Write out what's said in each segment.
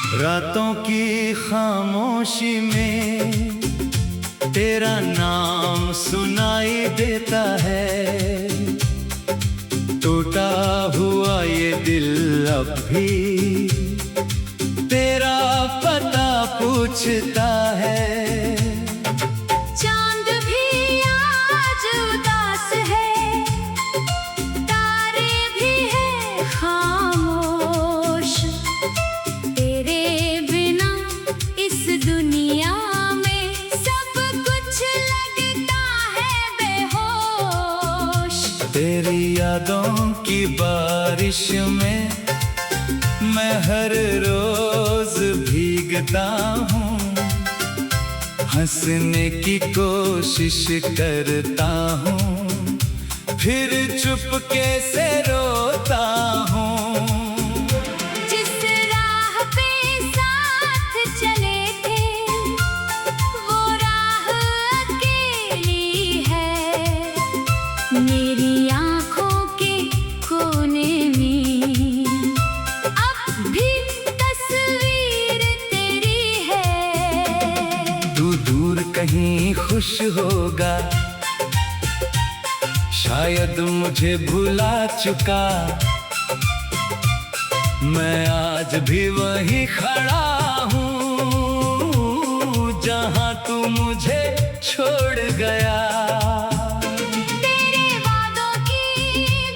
रातों की खामोशी में तेरा नाम सुनाई देता है। टूटा हुआ ये दिल अब भी तेरा पता पूछता है। चांद भी आज उदास है, तारे भी है खामोश। तेरे बिना इस दुनिया में सब कुछ लगता है बेहोश। तेरी यादों की बारिश में मैं हर रोज भीगता हूँ। हंसने की कोशिश करता हूँ, फिर चुपके से रोता हूँ। जिस राह पे साथ चले थे वो राह अकेली है। मेरी आँखों के कोने में अब भी तस्वीर तेरी है। तू दूर कहीं खुश होगा, शायद मुझे भुला चुका। मैं आज भी वहीं खड़ा हूँ जहाँ तू मुझे छोड़ गया। तेरे वादों की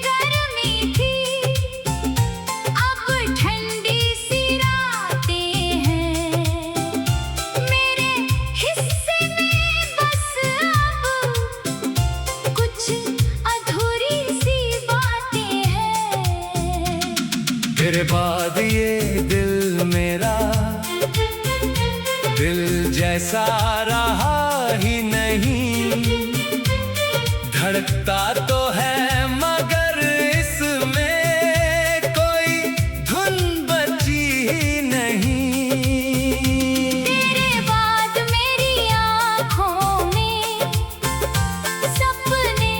गर्मी थी, अब ठंडी सी रातें हैं। मेरे हिस्से में बस अब कुछ अधूरी सी बातें हैं। तेरे बाद ये दिल मेरा दिल जैसा रहा ही नहीं। धड़कता तो है मगर इसमें कोई धुन बची ही नहीं। तेरे बाद मेरी आँखों में सपने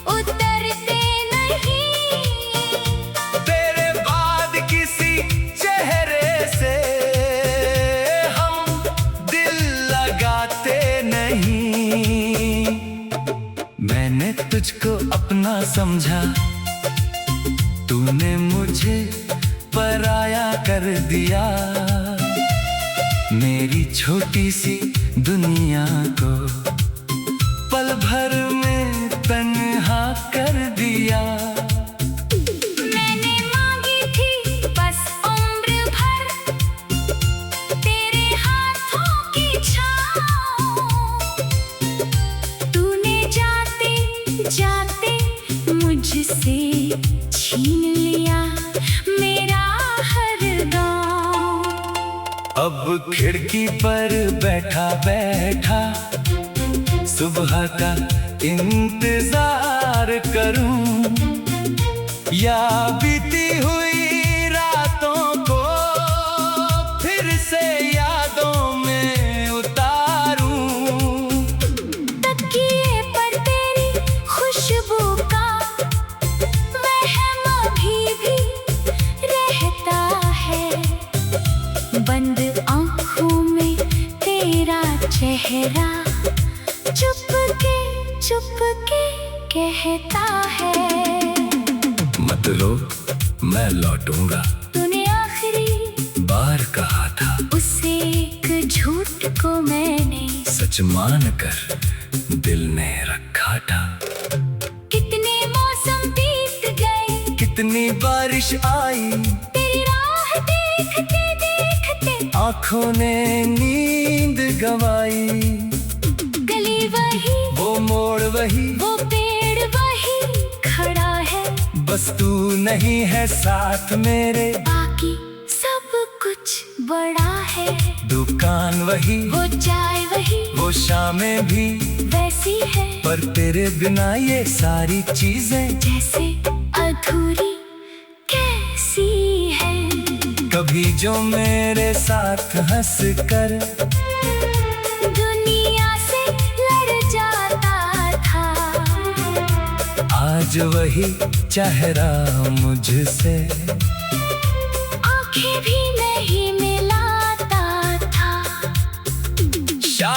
उतरते नहीं। तेरे बाद किसी चेहरे से हम दिल लगाते नहीं। मैंने तुझको अपना समझा, तूने मुझे पराया कर दिया। मेरी छोटी सी दुनिया को पल भर में तन्हा कर दिया। मैंने मांगी थी बस उम्र भर तेरे हाथों की छाँव। तूने जाते जाते मुझसे छीन लिया मेरा हर गाँव। अब खिड़की पर बैठा बैठा सुबह का इंतजार करूं, या बीती हुई रातों को फिर से यादों में उतारूं। तकिए पर तेरी खुशबू का वहम अभी भी रहता है। बंद आँखों में तेरा चेहरा चुपके चुपके कहता है। मत रो, मैं लौटूंगा, तूने आखिरी बार कहा था। उसे एक झूठ को मैंने सच मान कर दिल ने रखा था। कितने मौसम बीत गए, कितनी बारिश आई, तेरी राह देखते देखते आँखों ने नींद गंवाई। गली वही, वो मोड़ वही, वो पेड़ वही खड़ा है। बस तू नहीं है साथ मेरे। बाकी सब कुछ बड़ा है। दुकान वही, वो चाय वही, वो शामें भी वैसी है। पर तेरे बिना ये सारी चीजें जैसे अधूरी कैसी है। कभी जो मेरे साथ हंस कर दुनिया से लड़ जाता था, आज वही चेहरा मुझसे आंखें भी नहीं मिला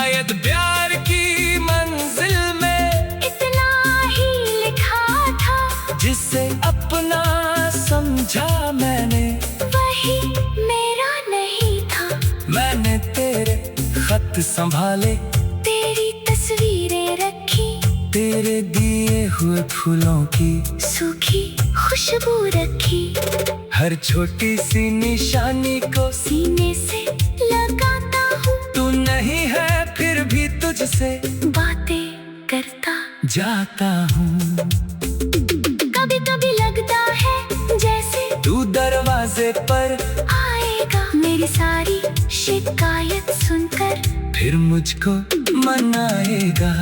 शायद प्यार की मंजिल में इतना ही लिखा था, जिसे अपना समझा मैंने वही मेरा नहीं था। मैंने तेरे खत संभाले, तेरी तस्वीरें रखी, तेरे दिए हुए फूलों की सूखी खुशबू रखी। हर छोटी सी निशानी को सीने से लगाता हूँ, तू नहीं है फिर भी तुझसे बातें करता जाता हूँ। कभी कभी लगता है जैसे तू दरवाजे पर आएगा, मेरी सारी शिकायत सुनकर फिर मुझको मनाएगा।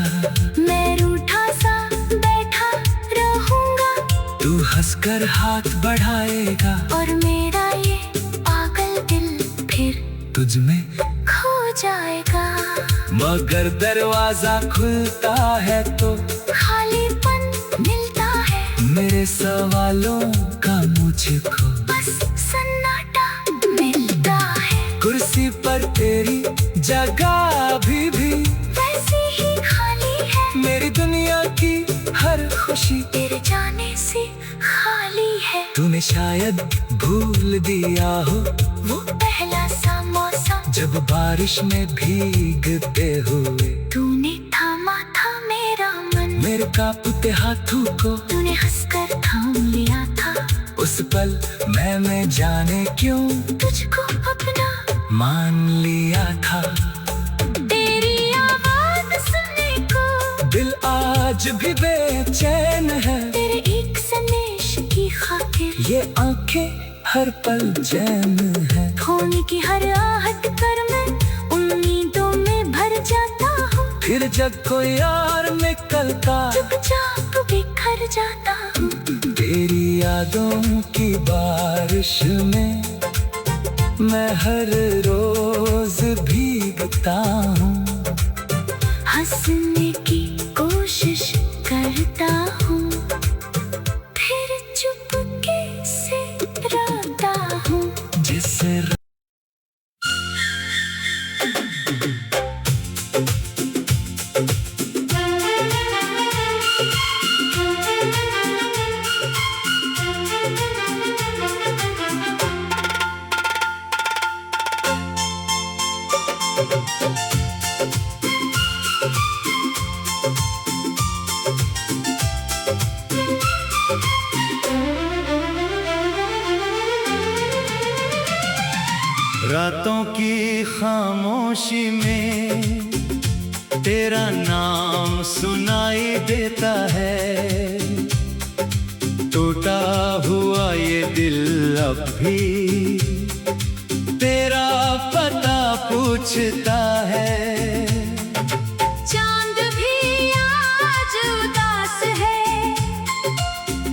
मैं रूठा सा बैठा रहूंगा, तू हंसकर हाथ बढ़ाएगा और मेरा ये पागल दिल फिर तुझ में। खो जाएगा। मगर दरवाजा खुलता है तो खालीपन मिलता है, मेरे सवालों का मुझको बस सन्नाटा मिलता है। कुर्सी पर तेरी जगह अभी भी वैसी ही खाली है, मेरी दुनिया की हर खुशी तेरे जाने से खाली है। तूने शायद भूल दिया हो वो पहला सा मौसम, जब बारिश में भीगते हुए तूने थामा था मेरा मन, मेरे कांपते हाथों को तूने हंसकर थाम लिया था। उस पल मैं जाने क्यों तुझको अपना मान लिया था। तेरी आवाज सुनने को दिल आज भी बेचैन है, तेरे एक संदेश की खातिर ये आंखें हर पल चैन है। खोने की हर आहट कर मैं उम्मीदों में भर जाता हूँ, फिर जब कोई यार निकलता चुपचाप बिखर जाता हूँ। तेरी यादों की बारिश में मैं हर रोज भीगता हूँ। हंसने की कोशिश करता हूँ, फिर चुपके से रोता हूँ। जिससे रातों की खामोशी में तेरा नाम सुनाई देता है। टूटा हुआ ये दिल अब भी तेरा पता पूछता है। चांद भी आज उदास है,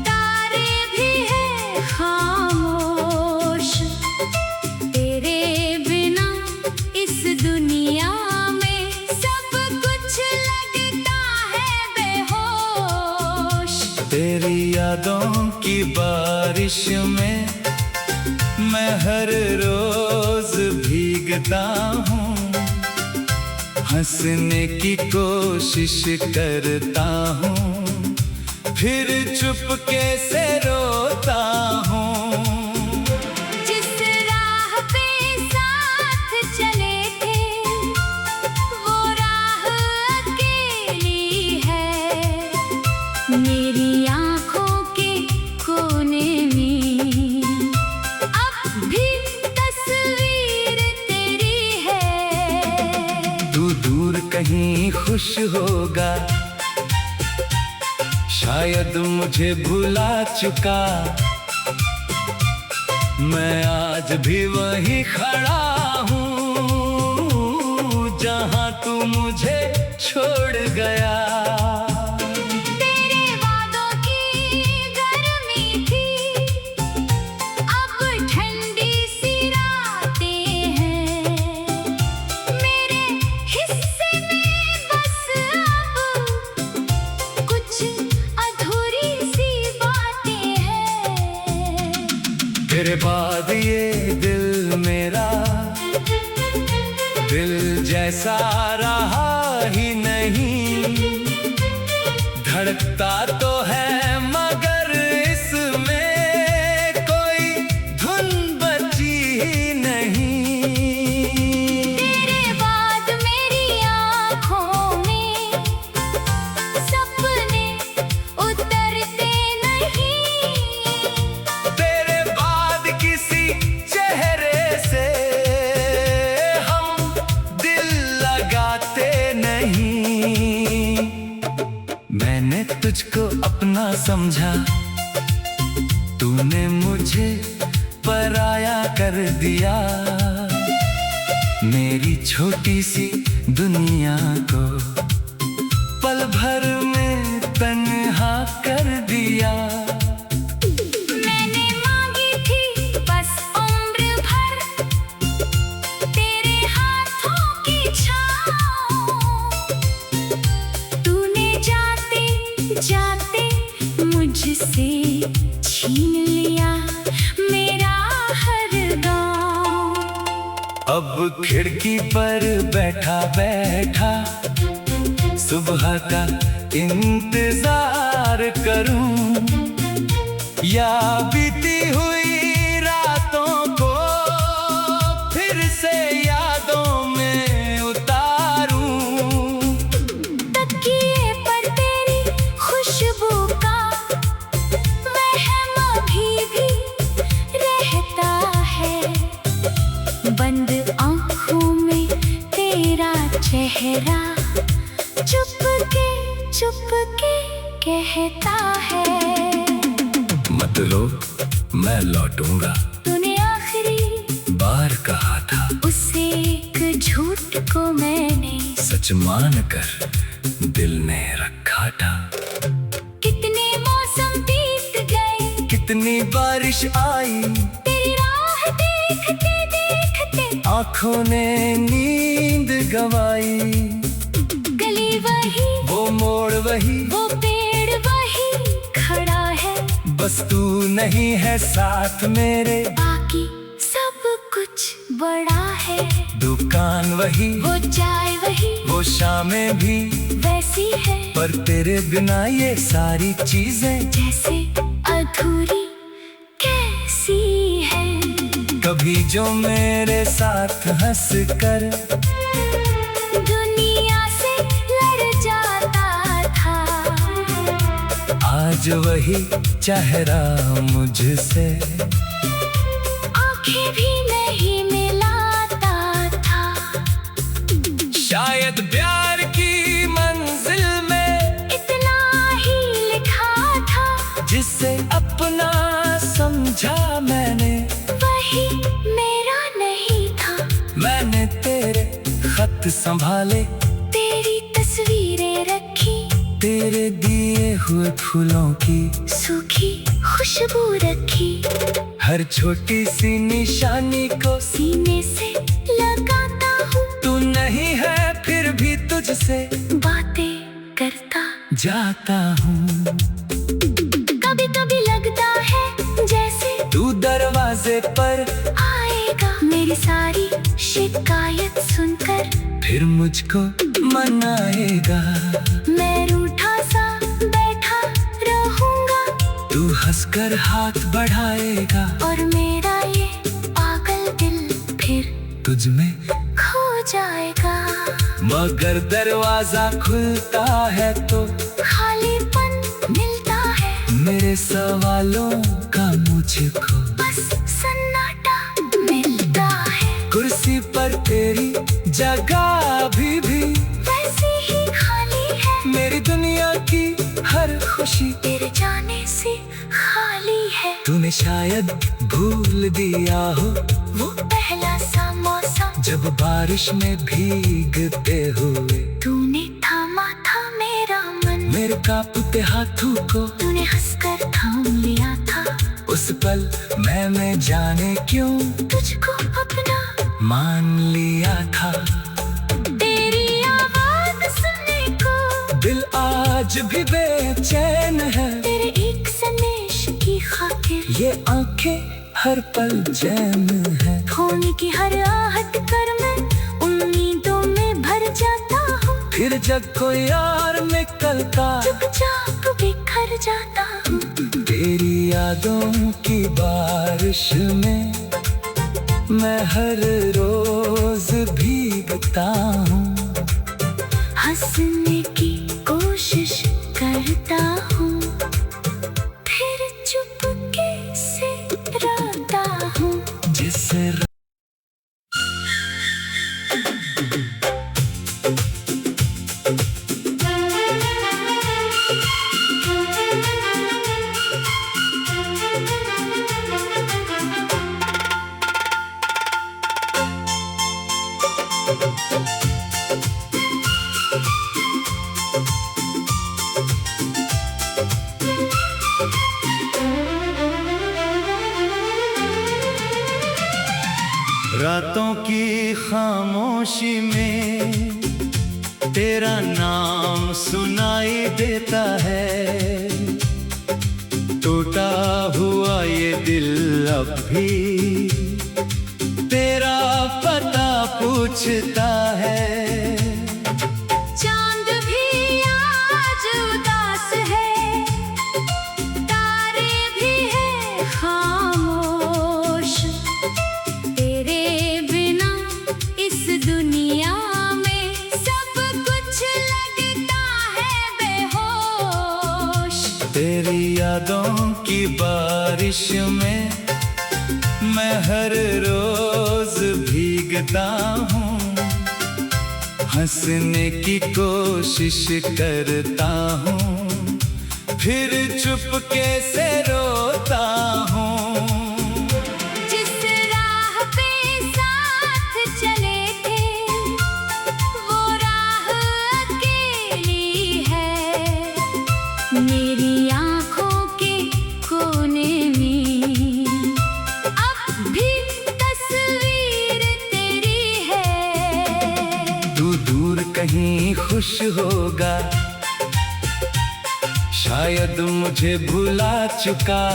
तारे भी है खामोश, तेरे बिना इस दुनिया में सब कुछ लगता है बेहोश। तेरी यादों की बारिश में मैं हर रोज भीगता हूँ। हंसने की कोशिश करता हूँ, फिर चुपके से रोता हूँ। जिस राह पे साथ चले थे, वो राह अकेली है। मेरी आँखों के कोने में अब भी तस्वीर तेरी है। तू दूर कहीं खुश होगा, शायद मुझे भुला चुका। मैं आज भी वही खड़ा हूँ जहाँ तू मुझे छोड़ गया। तेरे वादों की गर्मी थी, अब ठंडी सी रातें हैं। मेरे हिस्से में बस अब कुछ अधूरी सी बातें हैं। तेरे बाद ये दिल मेरा दिल जैसा रहा ही नहीं, धड़कता तो है मगर इसमें कोई धुन बची ही नहीं। तेरे बाद मेरी आँखों में सपने उतरते नहीं, तेरे बाद किसी चेहरे से हम दिल लगाते नहीं। मैंने तुझको अपना समझा, तूने मुझे पराया कर दिया। मेरी छोटी सी दुनिया को पल भर में तन्हा कर दिया। मैंने मांगी थी बस उम्र भर तेरे हाथों की छाँव, तूने जाते जाते मुझसे छीन लिया मेरा हर गाँव। अब खिड़की पर बैठा बैठा सुबह का इंतजार करूं, या बीती हुई रातों को फिर से यादों में उतारूं। तकिए पर तेरी खुशबू का वहम अभी भी रहता है, बंद आँखों में तेरा चेहरा चुपके चुपके कहता है, मत रो मैं लौटूंगा। तूने आखिरी बार कहा था, उस एक झूठ को मैंने सच मान कर दिल ने रखा था। कितने मौसम बीत गए, कितनी बारिश आई, तेरी राह देखते देखते आँखों ने नींद गवाई। गली वही, वो मोड़ वही, वो पेड़ वही खड़ा है, बस तू नहीं है साथ मेरे। बाकी सब कुछ बड़ा है, दुकान वही, वो चाय वही, वो शामें भी वैसी है, पर तेरे बिना ये सारी चीजें जैसे अधूरी कैसी है। कभी जो मेरे साथ हंस कर दुनिया से लड़ जाता था, आज वही चेहरा मुझसे आंखें भी नहीं मिलाता था। शायद प्यार की मंजिल में इतना ही लिखा था, जिसे अपना समझा मैंने, वही मेरा नहीं था। मैंने तेरे खत संभाले, तेरी तस्वीरें रखी, तेरे दिए हुए फूलों की सूखी खुशबू रखी, हर छोटी सी निशानी को सीने से लगाता हूँ, तू नहीं है फिर भी तुझसे बातें करता जाता हूँ। कभी कभी लगता है जैसे तू दरवाजे पर आएगा, मेरी सारी शिकायत सुनकर फिर मुझको मनाएगा। मैं रूठा सा बैठा रहूंगा, तू हंसकर हाथ बढ़ाएगा, और मेरा ये पागल दिल फिर तुझ में खो जाएगा। मगर दरवाजा खुलता है तो खालीपन मिलता है, मेरे सवालों का मुझको बस सन्नाटा मिलता है। कुर्सी पर तेरी जगह भी वैसी ही खाली है, मेरी दुनिया की हर खुशी तेरे जाने से खाली है। तूने शायद भूल दिया हो वो पहला सा मौसम जब बारिश में भीगते हुए तूने थामा था मेरा मन, मेरे कांपते हाथों को तूने हंसकर थाम लिया था। उस पल मैंने जाने क्यों तुझको अपना मान लिया था। तेरी आवाज सुनने को दिल आज भी बेचैन है, तेरे एक संदेश की खातिर ये आंखें हर पल चैन है। फोन की हर आहट कर मैं उम्मीद फिर जग को यार निकलता, चुपचाप बिखर जाता हूँ। तेरी यादों की बारिश में मैं हर रोज भीगता हूँ। हंसने की कोशिश करता हूँ, फिर चुपके से रोता हूँ। जिसे रातों की खामोशी में तेरा नाम सुनाई देता है। टूटा हुआ ये दिल अब भी तेरा पता पूछता है। चांद भी आज उदास है, तारे भी है खामोश। तेरे बिना इस दुनिया में सब कुछ लगता है बेहोश। तेरी यादों की बारिश में मैं हर रोज भीगता हूँ। हंसने की कोशिश करता हूँ, फिर चुपके से रोता हूँ। जिस राह पे साथ चले थे, वो राह अकेली है। मेरी आँखों के कोने में अब भी तस्वीर तेरी है। तू दूर कहीं खुश होगा, शायद मुझे भुला चुका।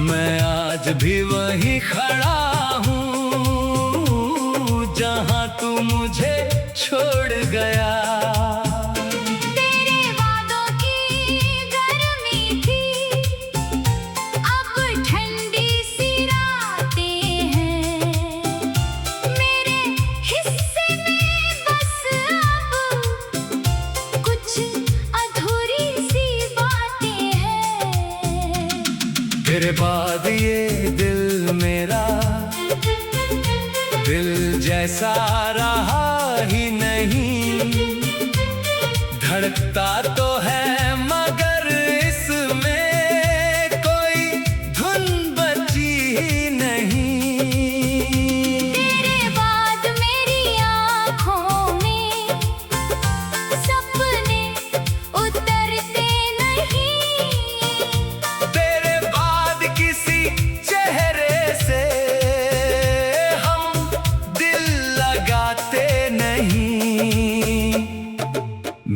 मैं आज भी वहीं खड़ा हूँ जहाँ तू मुझे छोड़ गया। तेरे वादों की गर्मी थी, अब ठंडी सी रातें हैं। मेरे हिस्से में बस अब कुछ अधूरी सी बातें हैं। तेरे बाद ये दिल मेरा दिल जैसा रहा ही नहीं। धड़कता तो है मगर इसमें कोई धुन बची ही नहीं। तेरे बाद मेरी आँखों में सपने उतरते नहीं। तेरे बाद किसी चेहरे से हम दिल लगाते नहीं।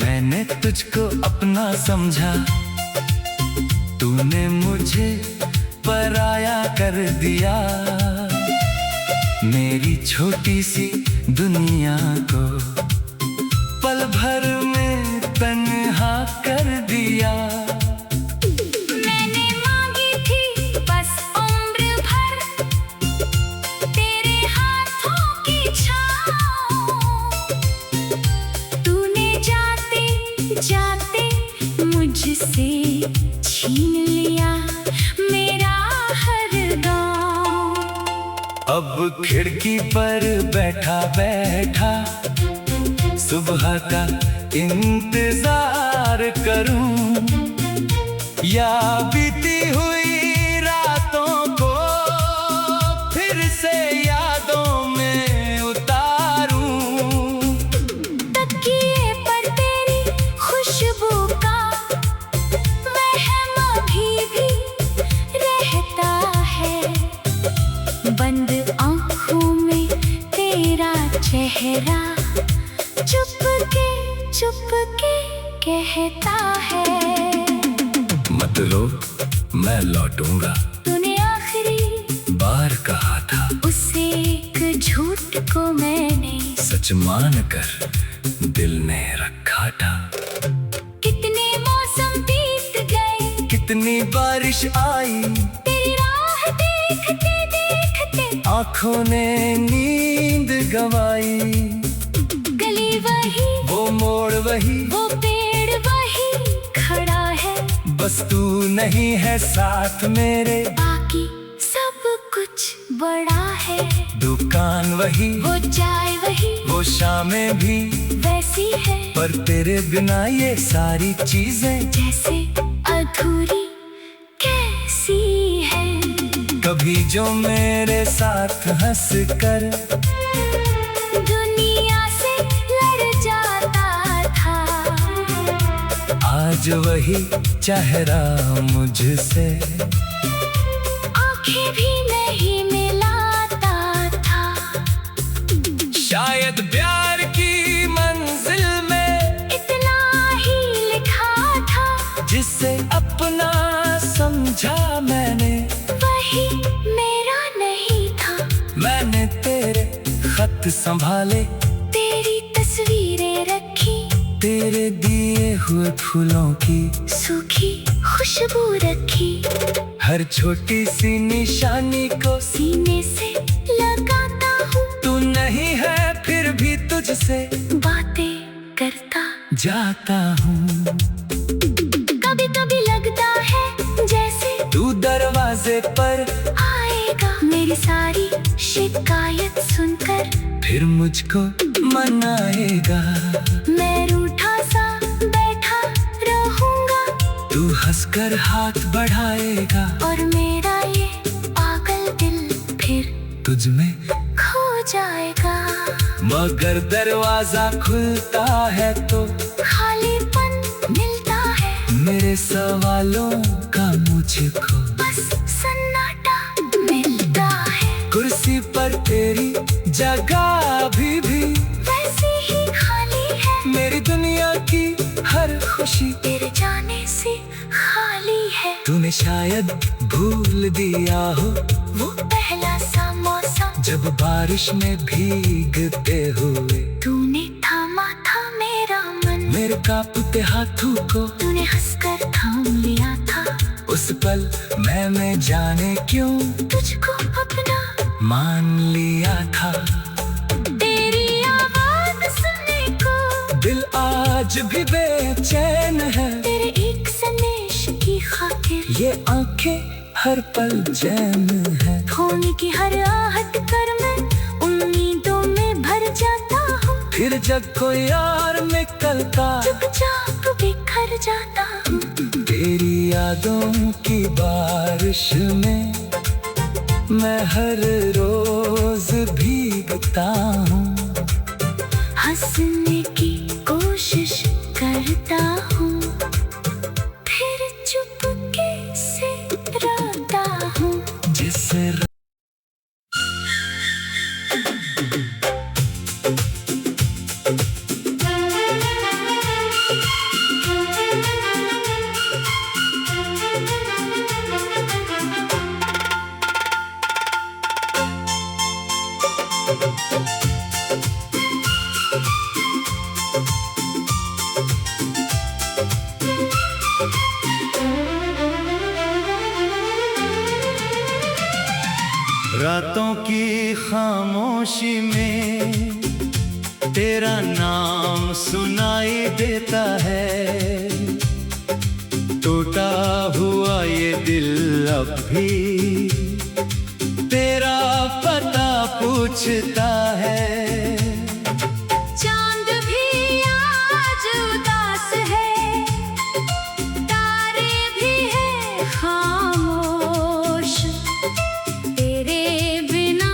मैंने तुझको अपना समझा, तूने मुझे पराया कर दिया। मेरी छोटी सी दुनिया को पल भर में तन्हा कर दिया। मैंने मांगी थी बस उम्र भर तेरे हाथों की छाँव। तूने जाते जाते मुझसे छीन लिया मेरा हर गाँव। अब खिड़की पर बैठा बैठा सुबह का इंतजार करूं, या बीती हुई रातों को फिर से यादों में उतारूं। तकिए पर तेरी खुशबू का महम अभी भी रहता है। बंद आँखों में तेरा चेहरा चुपके चुपके कहता है, मत रो मैं लौटूंगा। तूने आखिरी बार कहा था उस एक झूठ को मैंने सच मान कर दिल ने रखा था। कितने मौसम बीत गए, कितनी बारिश आई, तेरी राह देखते देखते आंखों ने नींद गवाई। गली वही, वो मोड़ वही, वो पेड़ वही खड़ा है, बस तू नहीं है साथ मेरे। बाकी सब कुछ बड़ा है। दुकान वही, वो चाय वही, वो शामें भी वैसी है, पर तेरे बिना ये सारी चीजें जैसे अधूरी कैसी है। कभी जो मेरे साथ हंस कर दुनिया से लड़ जाता था, आज वही चेहरा मुझसे आंखें भी नहीं मिलाता था। शायद प्यार की मंजिल में इतना ही लिखा था, जिसे अपना समझा मैंने, वही मेरा नहीं था। मैंने तेरे खत संभाले, तेरी तस्वीरें रखी, तेरे दिए हुए फूलों की सूखी खुशबू रखी, हर छोटी सी निशानी को सीने से लगाता हूँ। तू नहीं है फिर भी तुझसे बातें करता जाता हूँ। कभी कभी लगता है जैसे तू दरवाजे पर आएगा, मेरी सारी शिकायत सुनकर फिर मुझको मनाएगा। मैं रूठा सा बैठा रहूंगा, तू हंसकर हाथ बढ़ाएगा, और मेरा ये पागल दिल फिर तुझ में खो जाएगा। मगर दरवाजा खुलता है तो खालीपन मिलता है, मेरे सवालों का मुझको बस सन्नाटा मिलता है। कुर्सी पर तेरी जगह भी वैसी ही खाली है, मेरी दुनिया की हर खुशी तेरे जाने से खाली है। तूने शायद भूल दिया हो वो पहला सा मौसम जब बारिश में भीगते हुए तूने थामा था मेरा मन, मेरे कांपते हाथों को तूने हंसकर थाम लिया था। उस पल मैंने जाने क्यों तुझको अपना मान लिया था। तेरी आवाज सुनने को दिल आज भी बेचैन है, तेरे एक संदेश की खातिर ये आंखें हर पल चैन है। फोन की हर आहट कर मैं उम्मीदों में भर जाता हूँ, फिर जब कोई और निकलता चुपचाप बिखर जाता हूँ। तेरी यादों की बारिश में मैं हर रोज भीगता हूँ। हंसने की कोशिश करता हूँ, फिर चुपके से रोता हूँ। जिससे रातों की खामोशी में तेरा नाम सुनाई देता है। टूटा हुआ ये दिल अब भी तेरा पता पूछता है। चांद भी आज उदास है, तारे भी है खामोश, तेरे बिना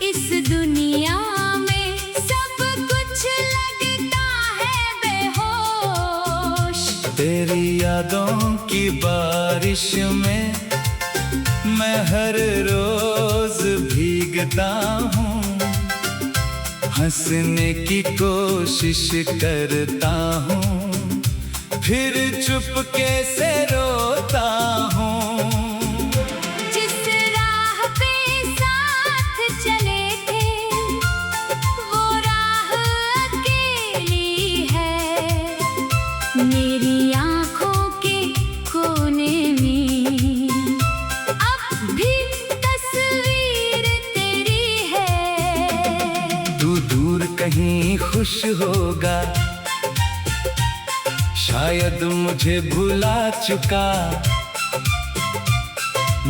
इस दुनिया में सब कुछ लगता है बेहोश। तेरी यादों की बारिश में मैं हर रोज भीगता हूँ। हंसने की कोशिश करता हूँ, फिर चुपके से रोता हूँ। जिस राह पे साथ चले थे, वो राह कहीं खुश होगा। शायद मुझे भुला चुका,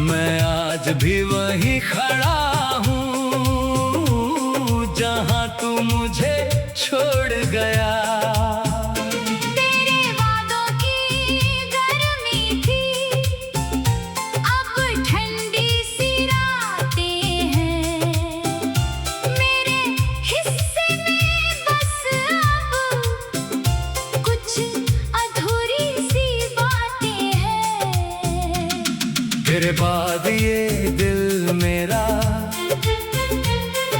मैं आज भी वही खड़ा हूँ जहाँ तू मुझे छोड़ गया। तेरे वादों की गर्मी थी, अब ठंडी सी रातें हैं। मेरे हिस्से में बस अब कुछ अधूरी सी बातें हैं। तेरे बाद ये दिल मेरा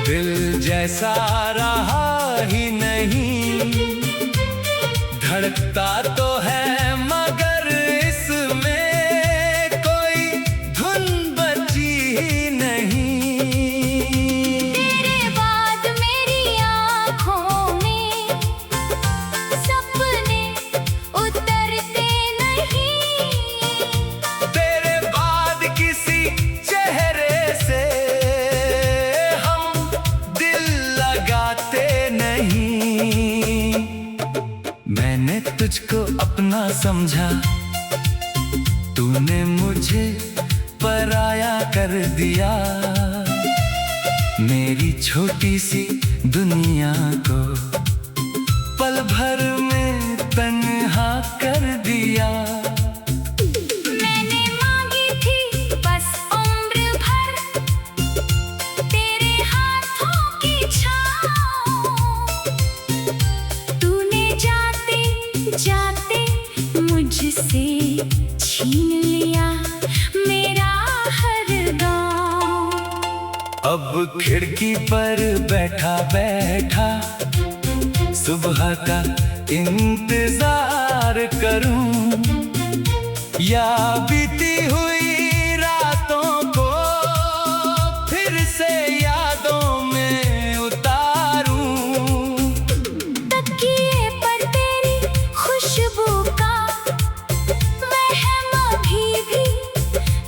दिल जैसा रहा ही नहीं। धड़कता तो है मगर इसमें कोई धुन बची ही नहीं। तेरे बाद मेरी आँखों में सपने उतरते नहीं। तेरे बाद किसी चेहरे से हम दिल लगाते नहीं। मैंने तुझको अपना समझा, तूने मुझे पराया कर दिया। मेरी छोटी सी दुनिया को पल भर में तन्हा कर दिया। मैंने मांगी थी बस उम्र भर तेरे हाथों की छाँव। तूने जाते जाते मुझसे छीन लिया मेरा हर गाँव। अब खिड़की पर बैठा बैठा सुबह का इंतजार करूं, या बीती हुई रातों को फिर से यादों में उतारूं। तकिए पर तेरी खुशबू का वहम अभी भी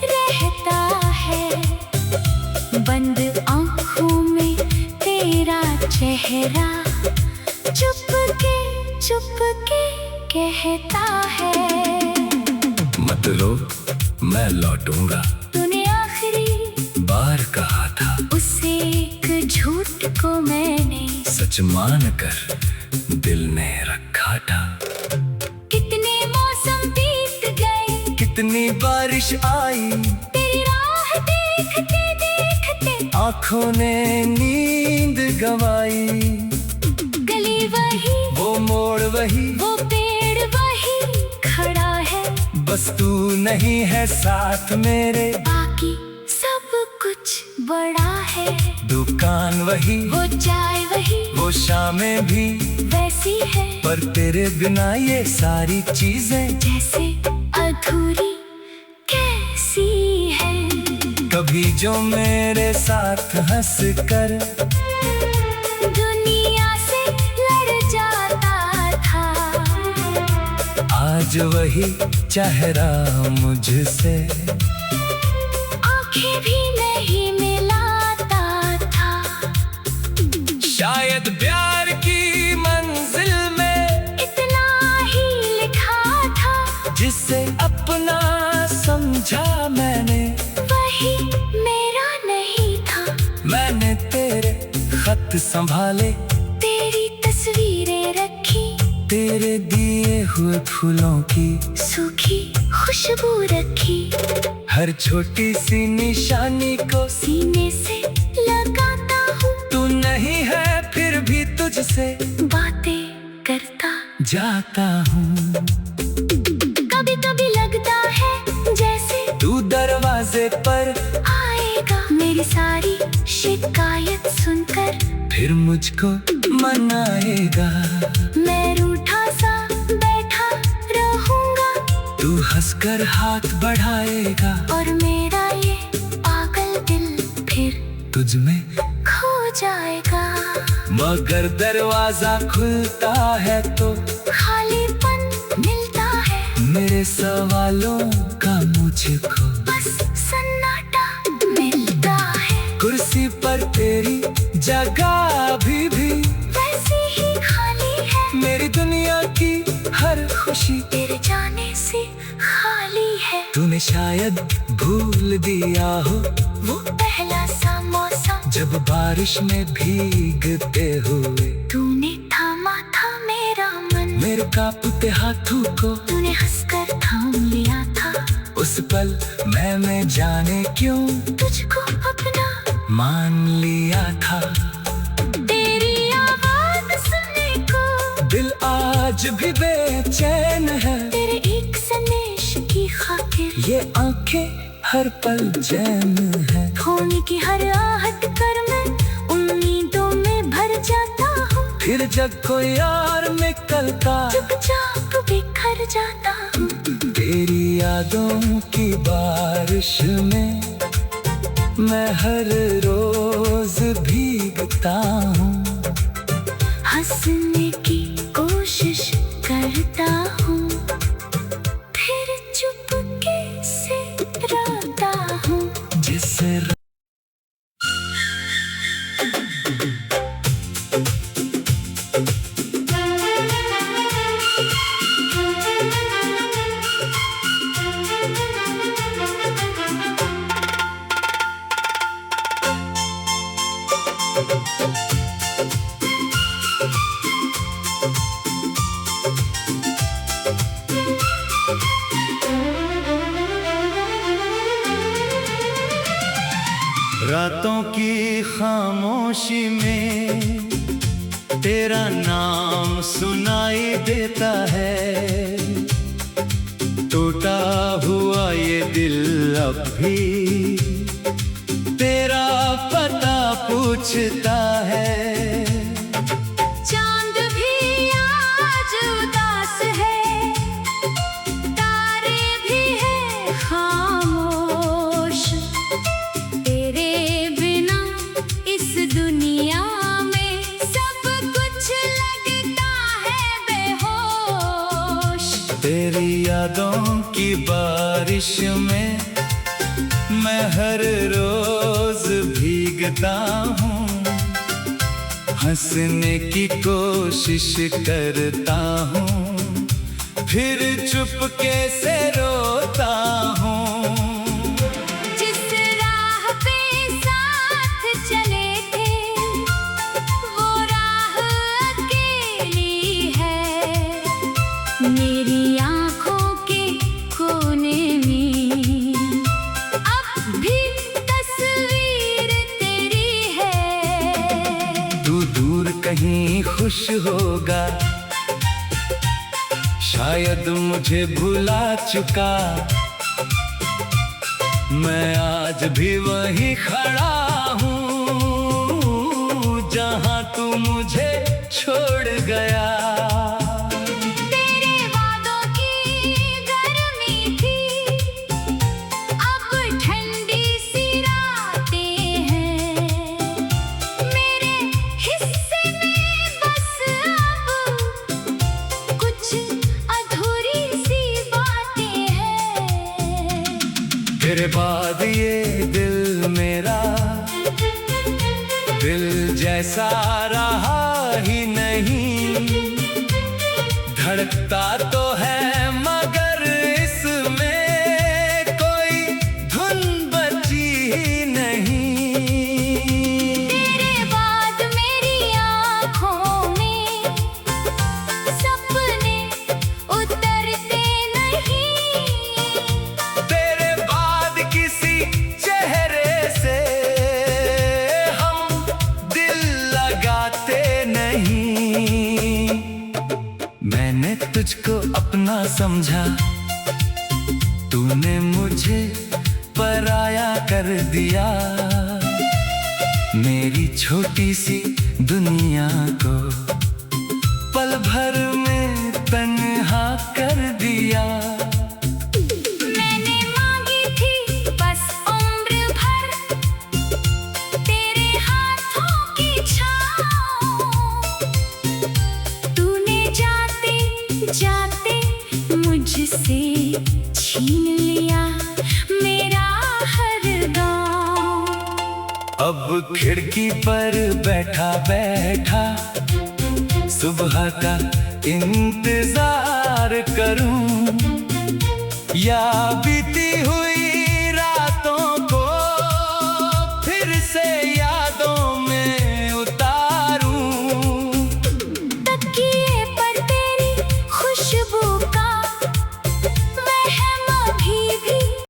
रहता है। बंद आँखों में तेरा चेहरा चुपके चुपके कहता है। मत रो, मैं लौटूंगा, तूने आखिरी बार कहा था। उसे एक झूठ को मैंने सच मान कर दिल ने रखा था। कितने मौसम बीत गए, कितनी बारिश आई, तेरी राह देखते देखते आंखों ने नींद गवाई। गली वही, वो मोड़ वही, वो पेड़ वही खड़ा है। बस तू नहीं है साथ मेरे, बाकी सब कुछ बड़ा है। दुकान वही, वो चाय वही, वो शामें भी वैसी है। पर तेरे बिना ये सारी चीजें जैसे अधूरी कैसी है। कभी जो मेरे साथ हंस कर दुनिया से लड़ जाता था, आज वही चेहरा मुझसे आंखें भी नहीं मिलाता था। शायद प्यार की मंजिल में इतना ही लिखा था, जिसे अपना समझा मैंने, वही मेरा नहीं था। मैंने तेरे खत संभाले, तेरी तस्वीरें रखी, तेरे दिए हुए फूलों की सूखी खुशबू रखी। हर छोटी सी निशानी को सीने से लगाता हूँ, तू नहीं है फिर भी तुझसे बातें करता जाता हूँ। कभी कभी लगता है जैसे तू दरवाजे पर आएगा, मेरी सारी शिकायत सुनकर फिर मुझको मनाएगा। मैं रूठा सा बैठा रहूंगा, तू हंसकर हाथ बढ़ाएगा, और मेरा ये पागल दिल फिर तुझ में खो जाएगा। मगर दरवाजा खुलता है तो खालीपन मिलता है, मेरे सवालों का मुझको बस सन्नाटा मिलता है। कुर्सी पर तेरी जगह अभी भी वैसी तूने शायद भूल दिया हो वो पहला सा मौसम जब बारिश में भीगते हुए तूने थामा था मेरा मन। मेरे कांपते हाथों को तूने हंसकर थाम लिया था। उस पल मैं जाने क्यों तुझको अपना मान लिया था। तेरी आवाज सुनने को दिल आज भी बेचैन है। तेरे एक संदेश की खातिर ये आंखें हर पल चैन है। खोने की हर आहट कर मैं उम्मीदों में भर जाता हूँ। फिर जब कोई यार निकलता चुपचाप बिखर जाता हूँ। तेरी यादों की बारिश में मैं हर रोज भीगता हूँ। हंसने की कोशिश करता हूँ फिर चुपके से रोता हूँ। जिससे रातों की खामोशी में तेरा नाम सुनाई देता है। टूटा हुआ ये दिल अब भी तेरा पता पूछता है। चांद भी आज उदास है, तारे भी है खामोश। तेरे बिना इस दुनिया में सब कुछ लगता है बेहोश। तेरी यादों की बारिश में मैं हर रोज भीगता हूँ। हंसने की कोशिश करता हूँ फिर चुपके से रोता हूँ। जिस राह पे साथ चले थे वो राह अकेली है। मेरी आँखों के कोने में अब भी तस्वीर तेरी है। तू दूर कहीं खुश होगा, शायद मुझे भुला चुका। मैं आज भी वही खड़ा हूँ जहाँ तू मुझे छोड़ गया। तेरे वादों की गर्मी थी, अब ठंडी सी रातें हैं। मेरे हिस्से में बस अब कुछ अधूरी सी बातें हैं। तेरे बाद ये दिल मेरा दिल जैसा रहा ही नहीं। धड़कता तो है मगर इसमें कोई धुन बची ही नहीं। तेरे बाद मेरी आँखों में सपने उतरते नहीं। तेरे बाद किसी चेहरे से हम दिल लगाते नहीं। मैंने तुझको अपना समझा, तूने मुझे पराया कर दिया। मेरी छोटी सी दुनिया को पल भर में तन्हा कर दिया। मैंने मांगी थी बस उम्र भर तेरे हाथों की छाँव। तूने जाते जाते मुझसे छीन लिया मेरा हर गाँव। अब खिड़की पर बैठा बैठा सुबह का इंतजार करूं। या बीती हुई